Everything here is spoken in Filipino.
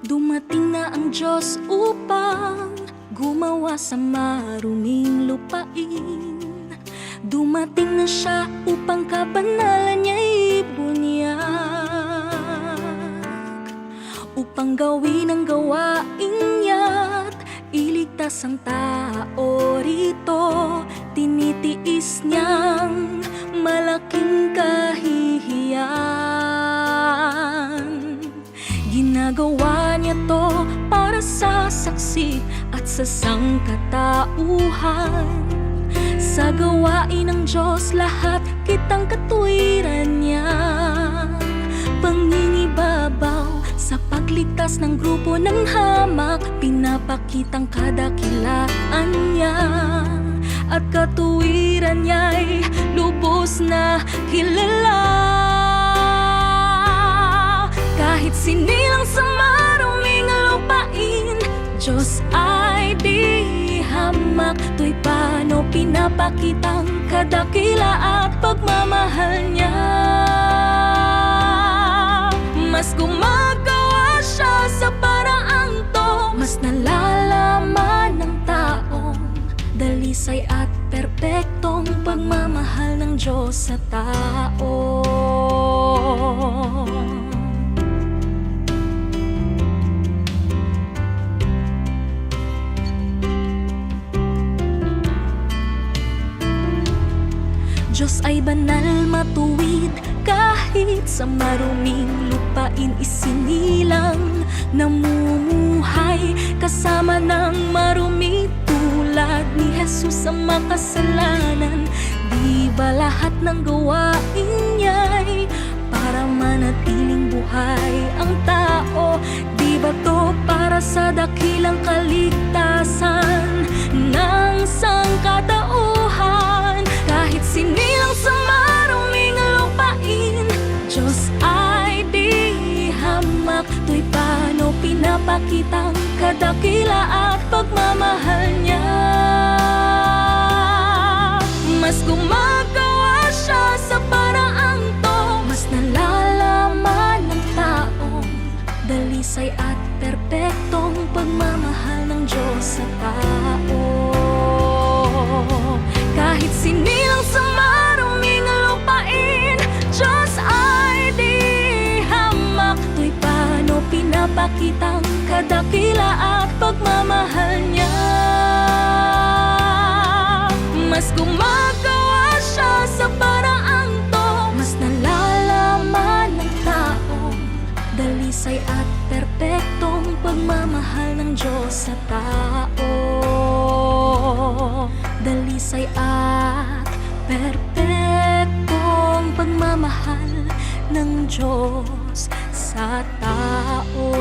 Dumating na ang Diyos upang gumawa sa maruming lupain. Dumating na siya upang kabanalan niya'y bunyag, upang gawin ang gawain niya't iligtas ang tao rito. Tinitiis niyang malaking kahihiyan. Ginagawa niya to para sa saksi at sa sangkatauhan. Sa gawain ng Diyos lahat kitang katuwiran niya. Pangingibabaw sa pagligtas ng grupo ng hamak, pinapakitang kadakilaan niya. At katuwiran niya'y lubos na kilala. Kahit sinilang sa maruming lupain, Diyos ay di hamak. To'y paano pinapakitang kadakila at pagmamahal niya. Mas gumagawa siya sa paraang to, mas nalalaman ng taong dalisay at perpektong pagmamahal ng Diyos sa tao. Diyos ay banal, matuwid, kahit sa maruming lupain isinilang. Namumuhay kasama ng marumi tulad ni Jesus sa makasalanan. Di ba lahat ng gawain niya'y para manatiling buhay ang tao? Di ba to para sa dakilang kaligtasan ng sangkatauhan? Kahit sinilang sa maruming lupain, Diyos ay di hamak. To'y paano pinapakitang kadakila at pagmamahal niya. Mas gumagawa siya sa paraang to, mas nalalaman ng taong dalisay at perpektong pagmamahal ng Diyos sa tao. Kahit sinilang sa maruming lupain, Diyos ay di hamak. To'y paano pinapakitang kadakila at pagmamahal niya. Mas gumagawa siya sa paraang to, mas nalalaman ng taong dalisay at perpektong pagmamahal ng Diyos sa tao. Dalisay at perpektong pagmamahal ng Diyos sa tao.